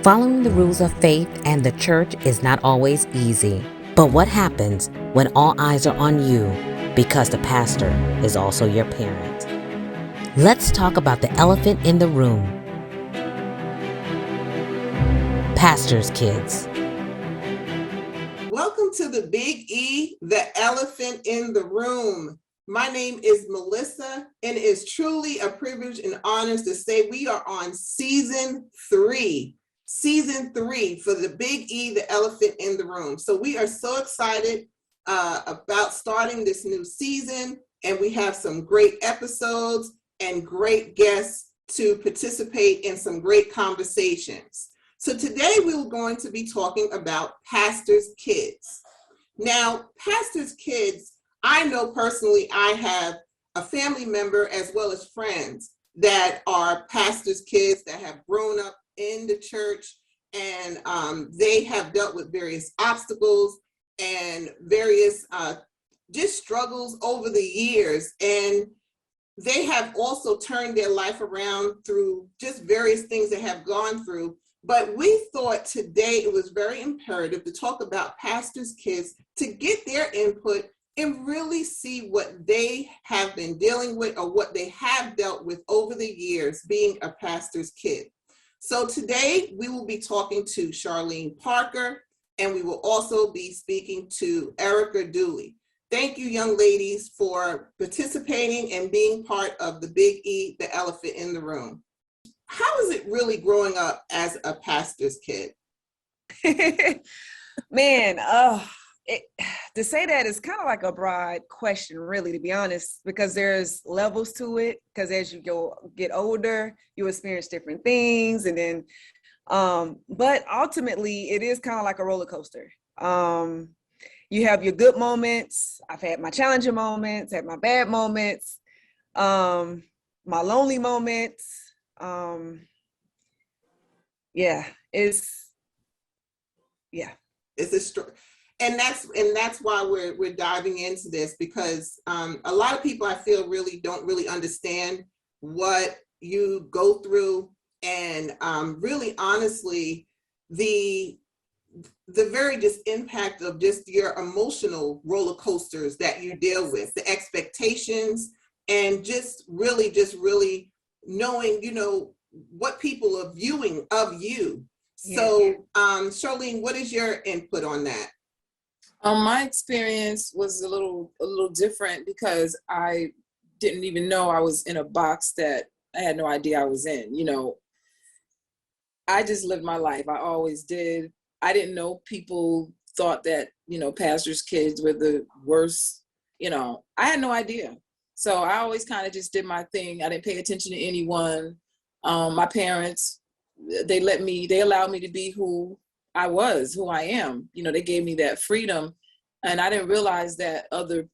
Following the rules of faith and the church is not always easy. But what happens when all eyes are on you because the pastor is also your parent? Let's talk about the elephant in the room. Pastor's kids. Welcome to the Big E, the elephant in the room. My name is Melissa, and it is truly a privilege and honor to say we are on season three for the Big E, the elephant in the room. So we are so excited about starting this new season, and we have some great episodes and great guests to participate in some great conversations. So today we're going to be talking about pastors' kids. Now, pastors' kids, I know personally I have a family member as well as friends that are pastors' kids that have grown up in the church, and they have dealt with various obstacles and various just struggles over the years. And they have also turned their life around through just various things they have gone through. But we thought today it was very imperative to talk about pastors' kids to get their input and really see what they have been dealing with or what they have dealt with over the years being a pastor's kid. So today we will be talking to Charlene Parker, and we will also be speaking to Erica Dooley. Thank you, young ladies, for participating and being part of the Big E, the elephant in the room. How is it really growing up as a pastor's kid? Man, to say that is kind of like a broad question, really, to be honest, because there's levels to it. Because as you get older, you experience different things, and then, but ultimately, it is kind of like a roller coaster. You have your good moments. I've had my challenging moments, had my bad moments, my lonely moments. It's a story. And that's why we're diving into this, because a lot of people I feel don't really understand what you go through, and really honestly the very just impact of just your emotional roller coasters that you deal with, the expectations, and just really knowing what people are viewing of you. So Charlene, what is your input on that? My experience was a little different, because I didn't even know I was in a box that I had no idea I was in. I just lived my life. I always did. I didn't know people thought that, pastors' kids were the worst. I had no idea. So I always kind of just did my thing. I didn't pay attention to anyone. My parents, they allowed me to be who I was, who I am. They gave me that freedom, and I didn't realize that other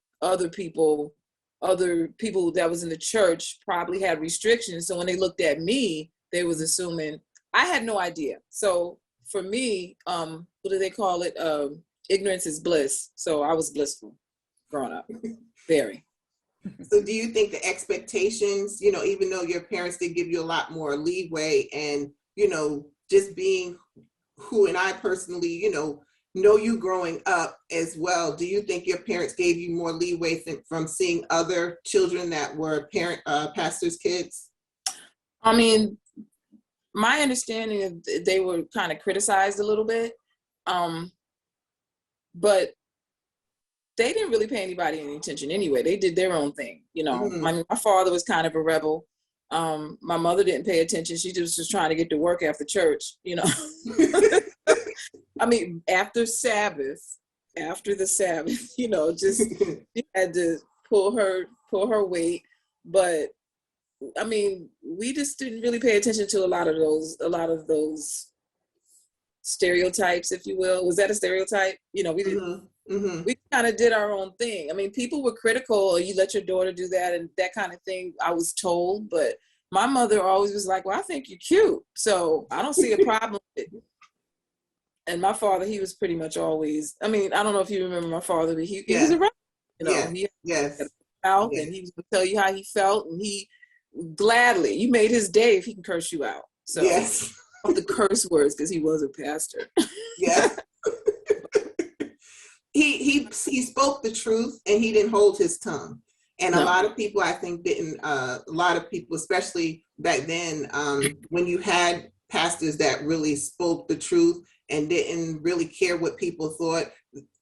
people that was in the church probably had restrictions. So when they looked at me, they was assuming I had no idea. So for me, what do they call it? Ignorance is bliss. So I was blissful growing up, very. So do you think the expectations, even though your parents did give you a lot more leeway, and, just being who, and I personally, know you growing up as well, do you think your parents gave you more leeway from seeing other children that were pastors' kids? I mean, my understanding is they were kind of criticized a little bit, but they didn't really pay anybody any attention anyway. They did their own thing. My father was kind of a rebel. My mother didn't pay attention. She just was trying to get to work after church, I mean, after the Sabbath, just she had to pull her weight. But I mean, we just didn't really pay attention to a lot of those stereotypes, if you will. Was that a stereotype? We didn't. Mm-hmm. We kind of did our own thing. I mean, people were critical, or you let your daughter do that and that kind of thing, I was told. But my mother always was like, well, I think you're cute, so I don't see a problem with it. And my father, he was pretty much always, I mean, I don't know if you remember my father, but he was around, he had a mouth, and he was going to tell you how he felt, and he gladly, you made his day if he can curse you out. So yes. the curse words because he was a pastor. Yeah. He spoke the truth and he didn't hold his tongue. And a No. lot of people, I think, didn't, a lot of people, especially back then, when you had pastors that really spoke the truth and didn't really care what people thought,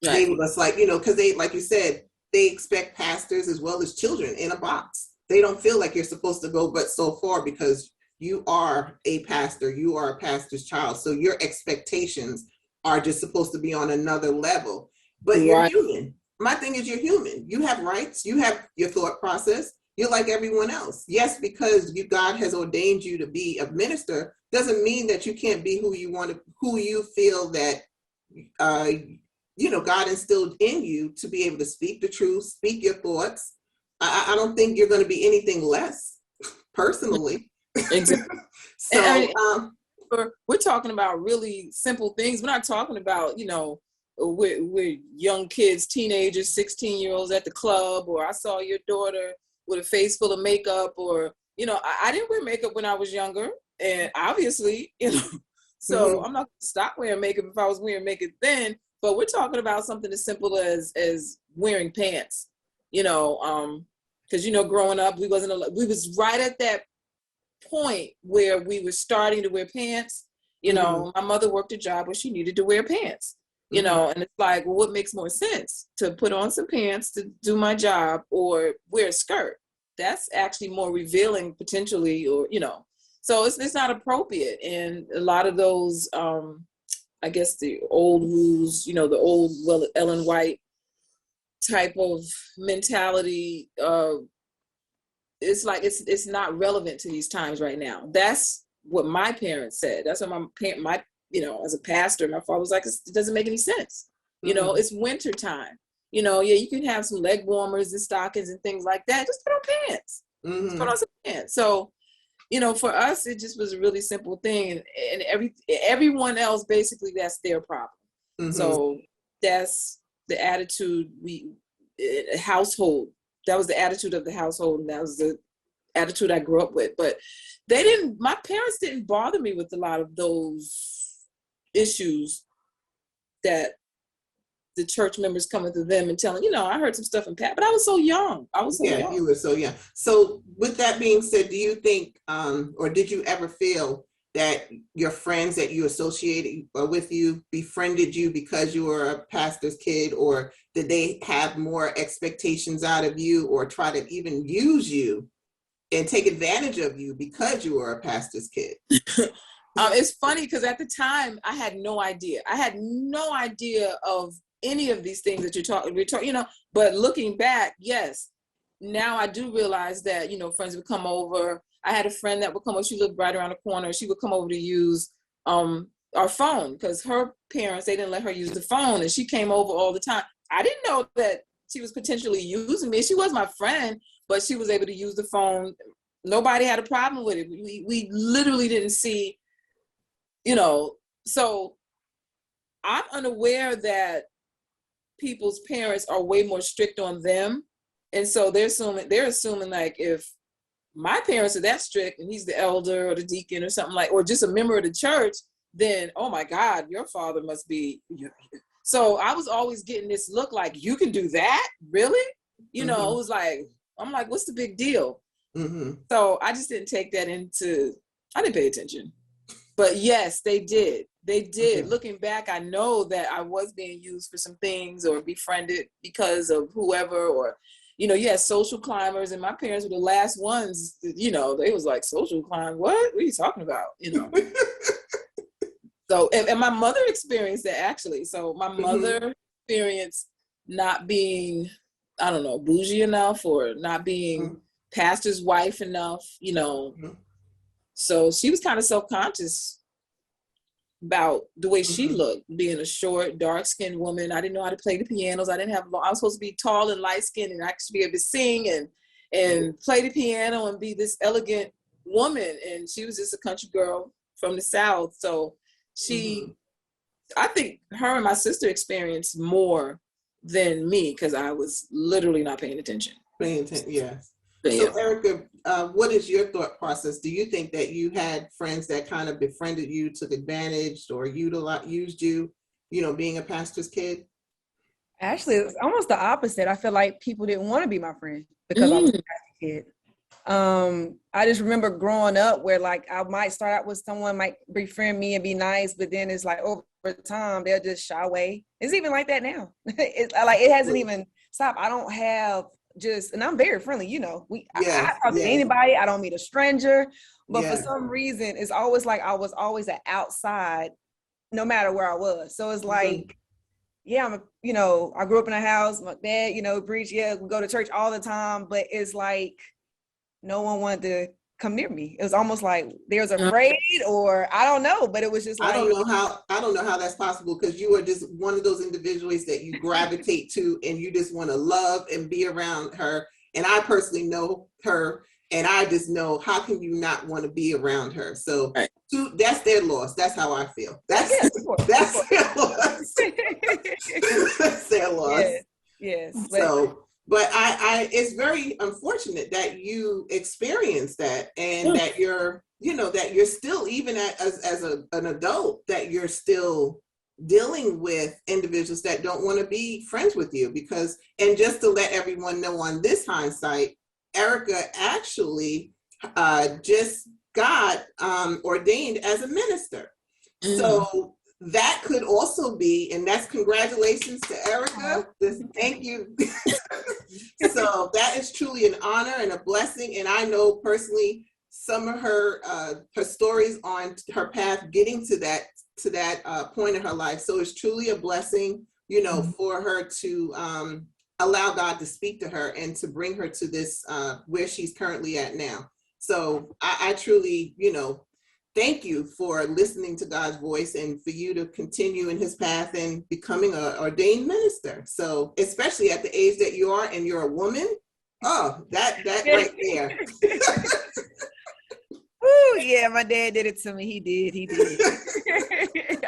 they Right. was like, you know, because they, like you said, they expect pastors as well as children in a box. They don't feel like you're supposed to go but so far because you are a pastor, you are a pastor's child. So your expectations are just supposed to be on another level. But you're Right. human. My thing is you're human. You have rights. You have your thought process. You're like everyone else. Yes, because God has ordained you to be a minister doesn't mean that you can't be who you want to, who you feel that, you know, God instilled in you to be able to speak the truth, speak your thoughts. I don't think you're going to be anything less, personally. Exactly. So, We're talking about really simple things. We're not talking about, you know, we're young kids, teenagers, 16-year-olds at the club, or I saw your daughter with a face full of makeup, or, you know, I didn't wear makeup when I was younger. And obviously, you know, so I'm not going to stop wearing makeup if I was wearing makeup then. But we're talking about something as simple as wearing pants, you know, because, you know, growing up, we was right at that point where we were starting to wear pants. You know, my mother worked a job where she needed to wear pants, you know, and it's like, well, what makes more sense, to put on some pants to do my job or wear a skirt? That's actually more revealing potentially, or, you know, so it's not appropriate. And a lot of those, I guess the old rules, you know, the old Ellen White type of mentality, it's like it's not relevant to these times right now. That's what my parents said. That's what my you know, as a pastor, my father was like, it doesn't make any sense. You know, it's winter time. You know, yeah, you can have some leg warmers and stockings and things like that. Just put on pants. Just put on some pants. So, you know, for us, it just was a really simple thing, and everyone else, basically, that's their problem. So that's the attitude household. That was the attitude of the household, and that was the attitude I grew up with. But my parents didn't bother me with a lot of those issues that the church members coming to them and telling, you know, I heard some stuff in Pat, but I was so young. Yeah, you were so young. So with that being said, do you think, or did you ever feel that your friends that you associated with you befriended you because you were a pastor's kid, or did they have more expectations out of you, or try to even use you and take advantage of you because you were a pastor's kid? It's funny because at the time I had no idea. I had no idea of any of these things that you're talking, you know, but looking back, yes, now I do realize that, you know, friends would come over. I had a friend that would come over, she lived right around the corner. She would come over to use our phone because her parents, they didn't let her use the phone, and she came over all the time. I didn't know that she was potentially using me. She was my friend, but she was able to use the phone. Nobody had a problem with it. We literally didn't see, you know, so I'm unaware that people's parents are way more strict on them. And so they're assuming like, if my parents are that strict and he's the elder or the deacon or something like, or just a member of the church, then, oh my God, your father must be. So I was always getting this look like, you can do that? Really? You know, it was like, I'm like, what's the big deal? So I just didn't take that I didn't pay attention. But yes, they did. They did. Looking back, I know that I was being used for some things or befriended because of whoever, or, you know, yes, social climbers. And my parents were the last ones, you know, they was like, social climb, what are you talking about? You know? So, and my mother experienced that actually. So my mother experienced not being, I don't know, bougie enough, or not being pastor's wife enough, you know. So she was kind of self-conscious about the way she looked, being a short, dark-skinned woman. I didn't know how to play the pianos. I was supposed to be tall and light-skinned and actually be able to sing and play the piano and be this elegant woman. And she was just a country girl from the South. So I think her and my sister experienced more than me because I was literally not paying attention. Yes. But, yeah. So Erica, what is your thought process? Do you think that you had friends that kind of befriended you, took advantage, or used you, being a pastor's kid? Actually, it's almost the opposite. I feel like people didn't want to be my friend because I was a pastor kid. I just remember growing up where like I might start out with someone might befriend me and be nice, but then it's like over time they'll just shy away. It's even like that now. It's like it hasn't even stopped. I don't have and I'm very friendly, I talk to anybody. I don't meet a stranger, but for some reason it's always like I was always an outside no matter where I was. So it's like, I grew up in a house, my dad, preached, we go to church all the time, but it's like no one wanted to come near me. It was almost like they was afraid, or I don't know, but it was just like I don't know how that's possible, because you are just one of those individuals that you gravitate to and you just want to love and be around her. And I personally know her, and I just know, how can you not want to be around her? So that's their loss. That's how I feel. That's their loss. That's their loss. Yes. But I it's very unfortunate that you experienced that, and that you're still, even as an adult, that you're still dealing with individuals that don't want to be friends with you. And just to let everyone know, on this hindsight, Erica actually just got ordained as a minister. So that could also be, and that's congratulations to Erica. Thank you. So that is truly an honor and a blessing. And I know personally some of her stories on her path getting to that point in her life. So it's truly a blessing, for her to allow God to speak to her and to bring her to this where she's currently at now. So I truly, thank you for listening to God's voice, and for you to continue in his path and becoming an ordained minister. So especially at the age that you are, and you're a woman, that right there. Ooh, yeah, my dad did it to me. He did.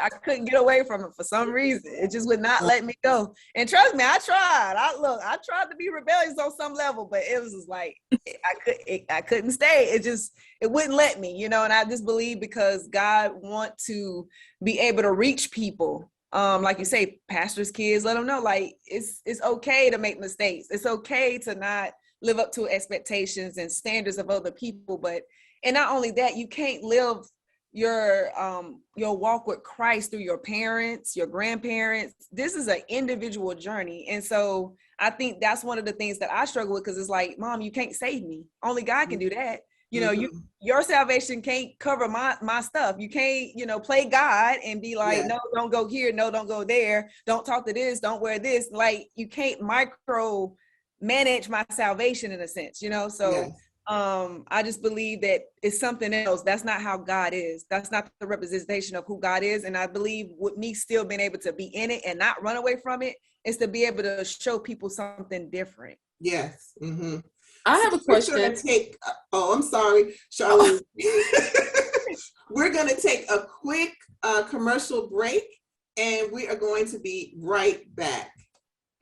I couldn't get away from it for some reason. It just would not let me go. And trust me, I tried. I tried to be rebellious on some level, but it was just like I couldn't stay. It wouldn't let me, and I just believe because God wants to be able to reach people. Like you say, pastors' kids, let them know, like it's okay to make mistakes. It's okay to not live up to expectations and standards of other people, and not only that, you can't live your walk with Christ through your parents, your grandparents. This is an individual journey. And so I think that's one of the things that I struggle with, because it's like, Mom, you can't save me. Only God can do that. Your salvation can't cover my stuff. You can't, play God and be like, no, don't go here. No, don't go there. Don't talk to this. Don't wear this. Like, you can't micro manage my salvation in a sense, so. Yes. I just believe that it's something else. That's not how God is. That's not the representation of who God is. And I believe with me still being able to be in it and not run away from it is to be able to show people something different. Yes. Mm-hmm. I have a question. I'm sorry, Charlene. We're going to take a quick commercial break, and we are going to be right back.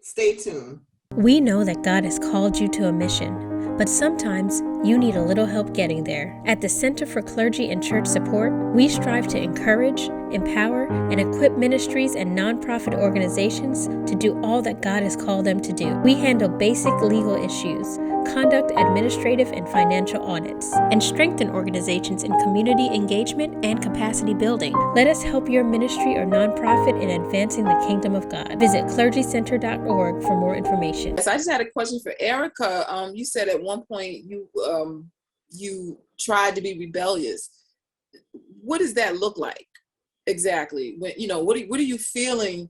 Stay tuned. We know that God has called you to a mission, but sometimes you need a little help getting there. At the Center for Clergy and Church Support, we strive to encourage, empower, and equip ministries and nonprofit organizations to do all that God has called them to do. We handle basic legal issues, conduct administrative and financial audits, and strengthen organizations in community engagement and capacity building. Let us help your ministry or nonprofit in advancing the kingdom of God. Visit clergycenter.org for more information. So I just had a question for Erica. You said at one point you tried to be rebellious. What does that look like exactly? When what are you feeling,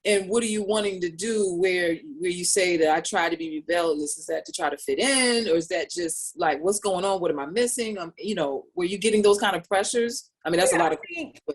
and what are you wanting to do where you say that I try to be rebellious? Is that to try to fit in, or is that just like, what's going on? What am I missing? Were you getting those kind of pressures? I mean, that's a lot of.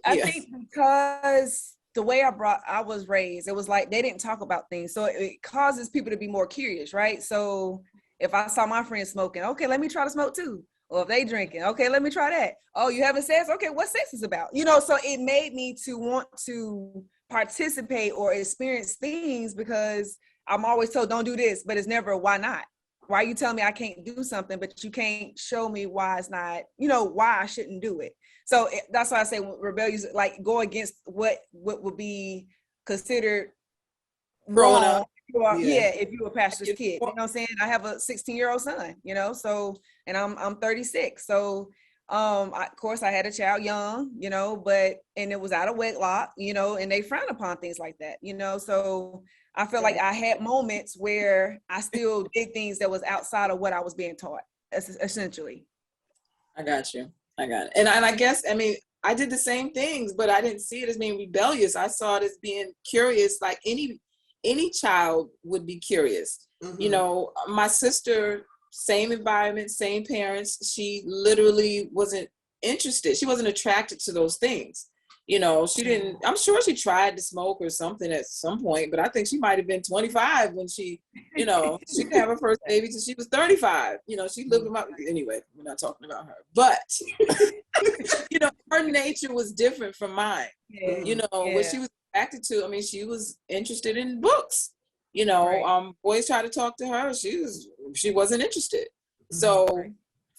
I think because the way I was raised, it was like they didn't talk about things, so it causes people to be more curious, right? So if I saw my friends smoking, okay, let me try to smoke too. Or if they drinking, okay, let me try that. Oh, you having sex? Okay, what sex is about? So it made me to want to participate or experience things, because I'm always told don't do this, but it's never why not. why you tell me I can't do something, but you can't show me why it's not, why I shouldn't do it. So that's why I say rebellious, like go against what would be considered Growing wrong. up. If you're a pastor's kid, you know what I'm saying? I have a 16-year-old son, so, and I'm 36. So, of course I had a child young, and it was out of wedlock, and they frown upon things like that, so I feel like I had moments where I still did things that was outside of what I was being taught, essentially. I got it. And I guess, I mean, I did the same things, but I didn't see it as being rebellious. I saw it as being curious, like any child would be curious. Mm-hmm. My sister, same environment, same parents, she literally wasn't interested. She wasn't attracted to those things. She didn't, I'm sure she tried to smoke or something at some point, but I think she might have been 25 when she didn't have her first baby till she was 35. She lived with anyway, we're not talking about her, but, her nature was different from mine. What she was attracted to, I mean, she was interested in books, right. Boys tried to talk to her. She wasn't interested. So right.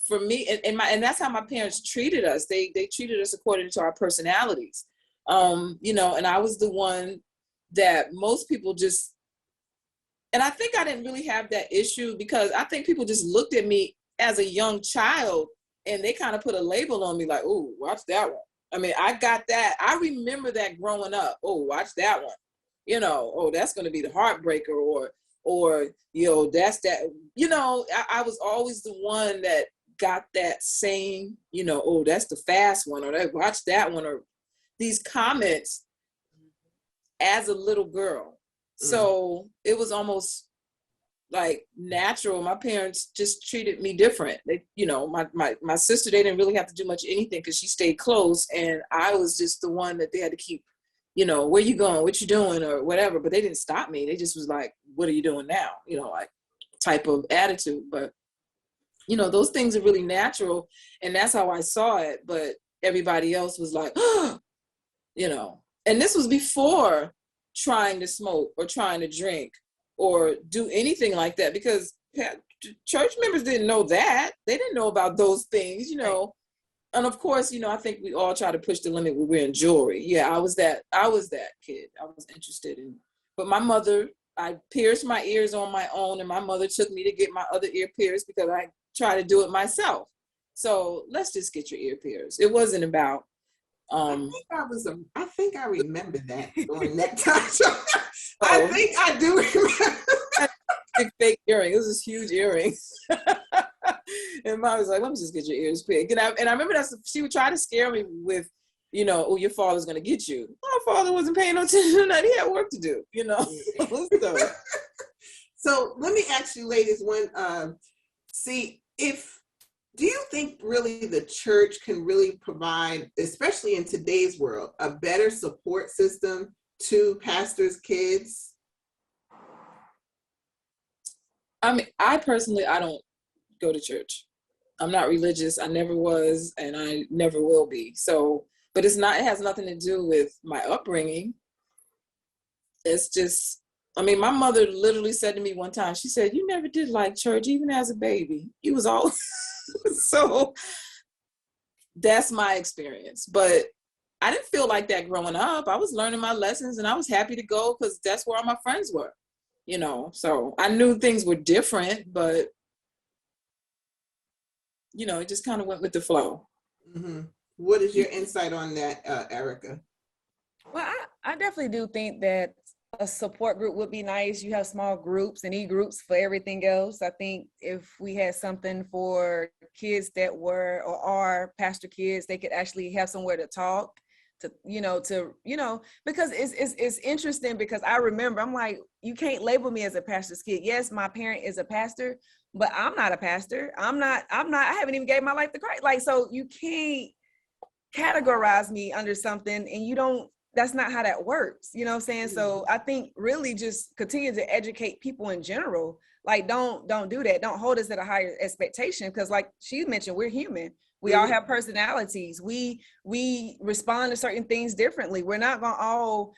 For me, and that's how my parents treated us. They treated us according to our personalities. And I was the one that most people just, and I think I didn't really have that issue because I think people just looked at me as a young child and they kind of put a label on me like, oh, watch that one. I mean, I got that. I remember that growing up. Oh, watch that one. Oh, that's going to be the heartbreaker or, that's that, I was always the one that got that saying, oh, that's the fast one, or watch that one, or these comments as a little girl. So it was almost like natural. My parents just treated me different. They, my sister, they didn't really have to do much anything because she stayed close, and I was just the one that they had to keep, where you going, what you doing, or whatever. But they didn't stop me. They just was like, what are you doing now? Like type of attitude. But those things are really natural, and that's how I saw it. But everybody else was like, and this was before trying to smoke or trying to drink or do anything like that, because church members didn't know that. They didn't know about those things, And of course, I think we all try to push the limit when we're in jewelry. Yeah, I was that kid. I was interested in, but my mother, I pierced my ears on my own, and my mother took me to get my other ear pierced because I tried to do it myself. So let's just get your ear pierced. It wasn't about. I think I remember that during that time. I think I do remember. Big fake earring. It was this huge earring. And Mom was like, let me just get your ears pierced. And I remember that she would try to scare me with, oh, your father's going to get you. My father wasn't paying no attention to that. He had work to do, So let me ask you ladies do you think really the church can really provide, especially in today's world, a better support system to pastors' kids? I mean, I don't go to church. I'm not religious. I never was, and I never will be. So, but it has nothing to do with my upbringing. It's just, I mean, my mother literally said to me one time, she said, you never did like church, even as a baby. You was always, so that's my experience. But I didn't feel like that growing up. I was learning my lessons and I was happy to go because that's where all my friends were, so I knew things were different, but it just kind of went with the flow. Mm-hmm. What is your insight on that, Erica? Well, I definitely do think that a support group would be nice. You have small groups and e-groups for everything else. I think if we had something for kids that were or are pastor kids, they could actually have somewhere to talk, because it's interesting, because I remember I'm like, you can't label me as a pastor's kid. Yes, my parent is a pastor, but I'm not a pastor. I haven't even gave my life to Christ. Like, so you can't categorize me under something, and that's not how that works. You know what I'm saying? So I think really just continue to educate people in general. Like, don't do that. Don't hold us at a higher expectation. Cause like she mentioned, we're human. We all have personalities. We respond to certain things differently. We're not gonna all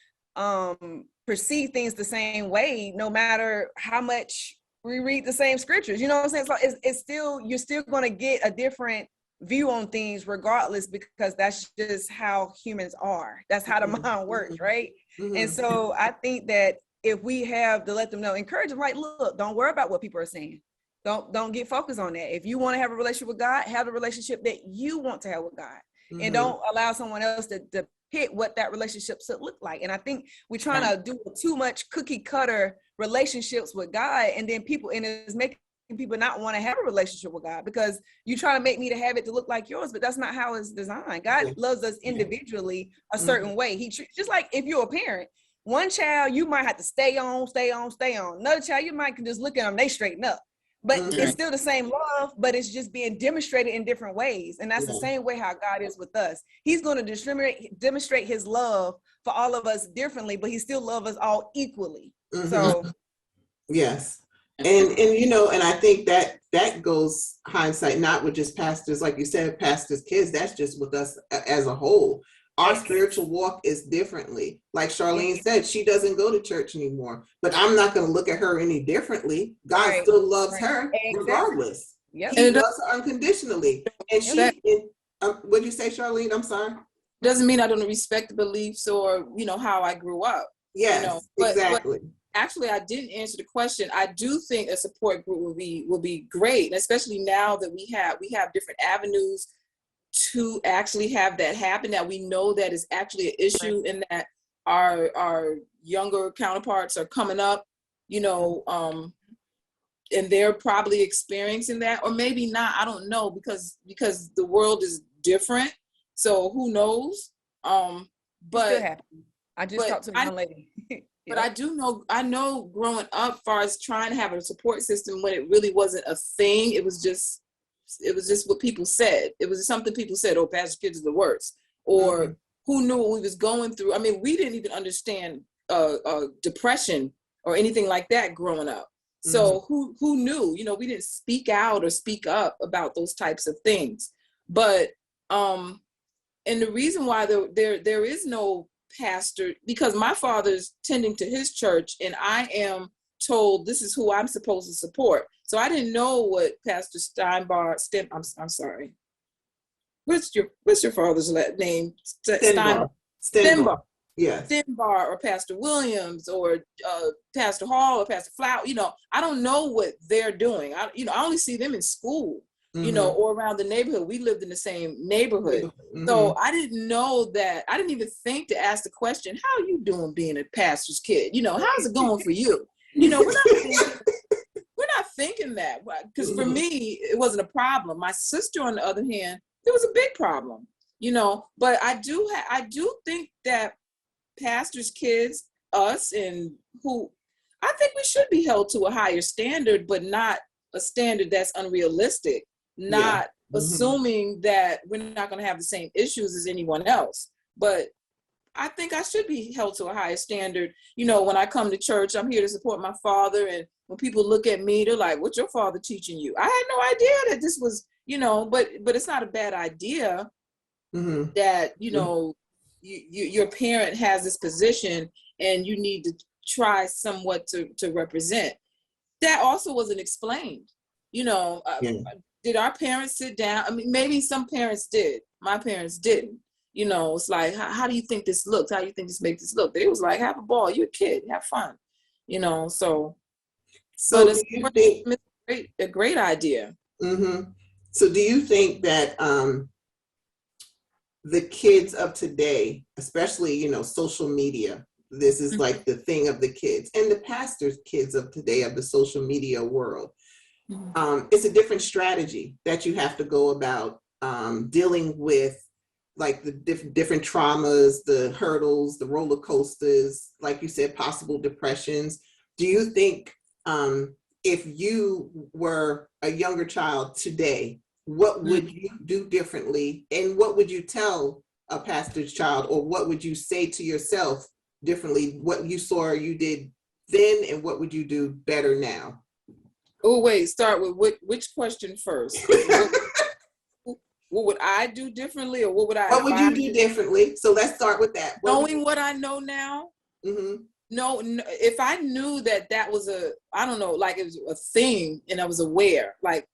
perceive things the same way, no matter how much we read the same scriptures. You know what I'm saying? So it's still, you're still going to get a different view on things regardless, because that's just how humans are. That's how the mind works, right? And so I think that if we have to let them know, encourage them, like, look, don't worry about what people are saying. Don't get focused on that. If you want to have a relationship with God, have the relationship that you want to have with God, and don't allow someone else to pick what that relationship should look like. And I think we're trying to do too much cookie cutter relationships with God, and then it's making people not want to have a relationship with God, because you try to make me to have it to look like yours, but that's not how it's designed. God loves us individually a certain way. Just like if you're a parent, one child you might have to stay on. Another child you might can just look at them, they straighten up. But it's still the same love, but it's just being demonstrated in different ways. And that's the same way how God is with us. He's going to demonstrate his love for all of us differently, but he still loves us all equally. So yes. And and I think that goes hindsight, not with just pastors, like you said, pastors' kids, that's just with us as a whole. Our spiritual walk is differently. Like Charlene said, she doesn't go to church anymore, but I'm not going to look at her any differently. God still loves her regardless. He loves her unconditionally. And what'd you say, Charlene? I'm sorry. Doesn't mean I don't respect the beliefs or, how I grew up. Yes, exactly. But actually, I didn't answer the question. I do think a support group will be great, and especially now that we have different avenues to actually have that happen, that we know that is actually an issue, and that our younger counterparts are coming up, and they're probably experiencing that, or maybe not. I don't know, because the world is different. So who knows? But I just talked to one lady. But I know growing up, far as trying to have a support system when it really wasn't a thing, it was just what people said. It was something people said, oh, pastor kids are the worst. Or who knew what we was going through? I mean, we didn't even understand depression or anything like that growing up. So who knew? We didn't speak out or speak up about those types of things. But and the reason why there is no pastor, because my father's tending to his church, and I am told this is who I'm supposed to support. So I didn't know what Pastor I'm sorry. What's your father's name? Stenbar. Yeah. Stenbar, or Pastor Williams, or Pastor Hall, or Pastor Flower. I don't know what they're doing. I only see them in school, or around the neighborhood. We lived in the same neighborhood. So I didn't know that. I didn't even think to ask the question, how are you doing being a pastor's kid? How's it going for you? We're not thinking that, because for me, it wasn't a problem. My sister, on the other hand, it was a big problem, but I do think that pastors' kids, us, and I think we should be held to a higher standard, but not a standard that's unrealistic, not assuming that we're not going to have the same issues as anyone else. But I think I should be held to a higher standard. When I come to church, I'm here to support my father. And when people look at me, they're like, what's your father teaching you? I had no idea that this was, but it's not a bad idea that, your parent has this position and you need to try somewhat to represent. That also wasn't explained. Did our parents sit down? I mean, maybe some parents did. My parents didn't. It's like, how do you think this looks? How do you think this makes this look? They was like, have a ball. You're a kid. Have fun. So do you think a great idea. So do you think that the kids of today, especially, social media, this is like the thing of the kids, and the pastors' kids of today, of the social media world, it's a different strategy that you have to go about dealing with, like the different traumas, the hurdles, the roller coasters, like you said, possible depressions. Do you think if you were a younger child today, what would you do differently? And what would you tell a pastor's child, or what would you say to yourself differently? What you saw or you did then, and what would you do better now? Oh, wait, start with which question first? What would I do differently, or what would you do differently? So let's start with that. Knowing what I know now, No, if I knew that that was I don't know, like it was a thing, and I was aware, like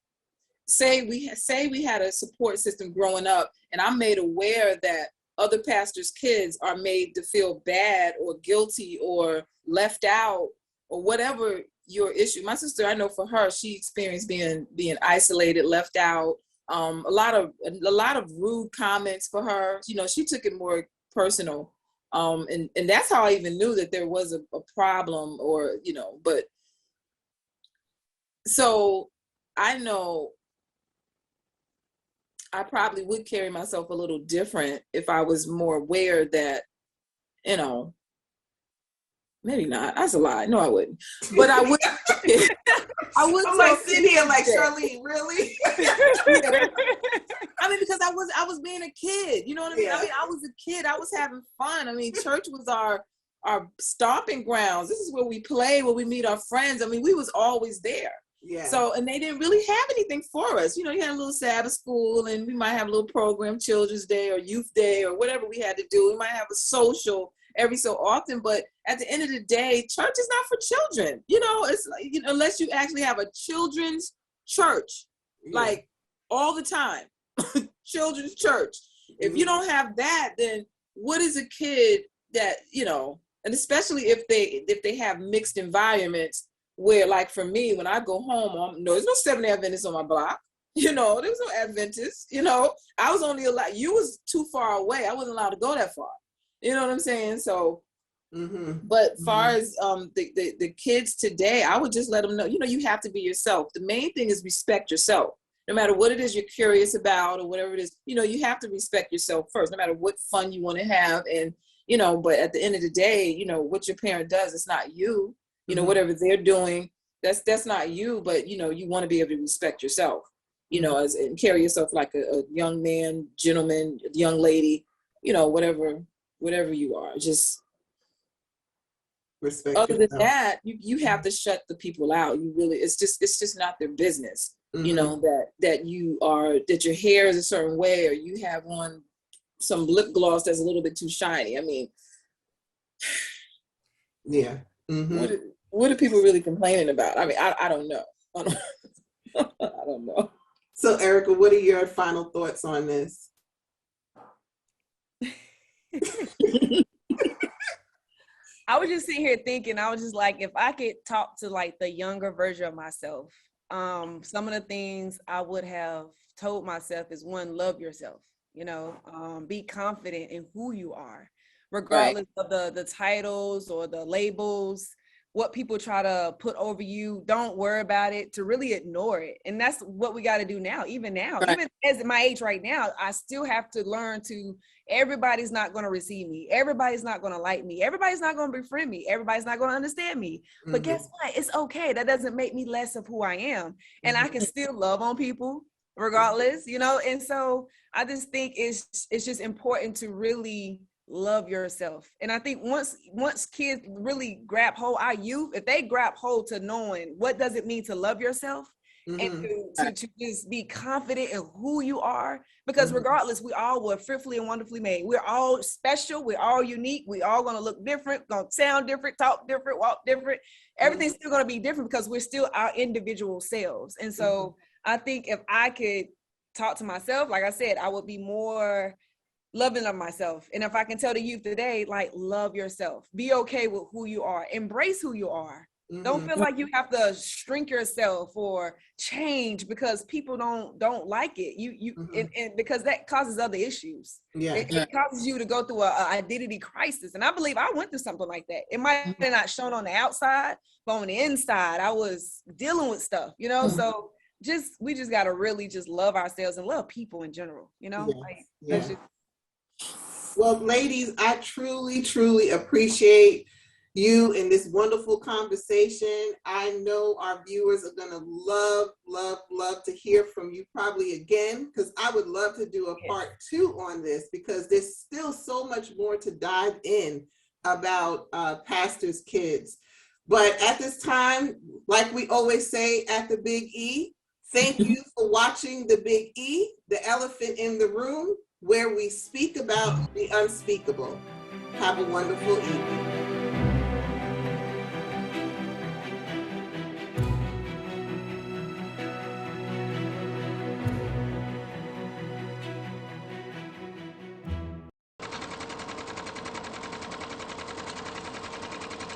say we had a support system growing up, and I'm made aware that other pastors' kids are made to feel bad or guilty or left out or whatever your issue. My sister, I know for her, she experienced being isolated, left out. A lot of rude comments for her. You know, she took it more personal. And that's how I even knew that there was a problem, or, you know, but so I know I probably would carry myself a little different if I was more aware that, you know, maybe not. That's a lie. No, I wouldn't. But I would. I would. I'm like sitting here like, Charlene, really? I mean, because I was being a kid. You know what I mean? Yeah. I mean, I was a kid. I was having fun. I mean, church was our stomping grounds. This is where we play, where we meet our friends. I mean, we was always there. Yeah. So, and they didn't really have anything for us. You know, you had a little Sabbath school, and we might have a little program, Children's Day or Youth Day or whatever we had to do. We might have a social every so often, but at the end of the day, church is not for children. You know, it's like, you know, unless you actually have a children's church, like all the time, children's church. If you don't have that, then what is a kid that, you know, and especially if they have mixed environments, where, like, for me, when I go home, there's no Seventh-day Adventists on my block. You know, there was no Adventists. You know, I was only allowed. You was too far away. I wasn't allowed to go that far. You know what I'm saying? So, but far as the kids today, I would just let them know. You know, you have to be yourself. The main thing is respect yourself. No matter what it is you're curious about or whatever it is, you know, you have to respect yourself first. No matter what fun you want to have, and you know, but at the end of the day, you know, what your parent does, it's not you. You know, whatever they're doing, that's not you, but, you know, you want to be able to respect yourself, you know, and carry yourself like a young man, gentleman, young lady, you know, whatever you are. Just respect other yourself. than that, you have to shut the people out. You really, it's just not their business, you know, that your hair is a certain way, or you have on some lip gloss that's a little bit too shiny. I mean, yeah. What are people really complaining about? I mean, I don't know. I don't know. So, Erica, what are your final thoughts on this? I was just sitting here thinking, I was just like, if I could talk to like the younger version of myself, some of the things I would have told myself is, one, love yourself, you know, be confident in who you are, regardless of the titles or the labels, what people try to put over you. Don't worry about it, to really ignore it. And that's what we got to do now, even even as my age right now, I still have to learn to, everybody's not going to receive me. Everybody's not going to like me. Everybody's not going to befriend me. Everybody's not going to understand me. But guess what? It's okay. That doesn't make me less of who I am. And I can still love on people regardless, you know? And so I just think it's just important to really love yourself. And I think once kids really grab hold, our youth, if they grab hold to knowing what does it mean to love yourself, and to just be confident in who you are, because regardless, we all were fearfully and wonderfully made. We're all special. We're all unique. We all going to look different, going to sound different, talk different, walk different. Everything's still going to be different because we're still our individual selves. And so I think if I could talk to myself, like I said, I would be more loving of myself. And if I can tell the youth today, like, love yourself, be okay with who you are, embrace who you are. Don't feel like you have to shrink yourself or change because people don't like it. And because that causes other issues. It causes you to go through a identity crisis. And I believe I went through something like that. It might have not shown on the outside, but on the inside, I was dealing with stuff, you know? So we just got to really just love ourselves and love people in general, you know? Well, ladies, I truly, truly appreciate you in this wonderful conversation. I know our viewers are going to love to hear from you probably again, because I would love to do a part 2 on this, because there's still so much more to dive in about pastors' kids. But at this time, like we always say at the Big E, thank you for watching the Big E, the elephant in the room, where we speak about the unspeakable. Have a wonderful evening.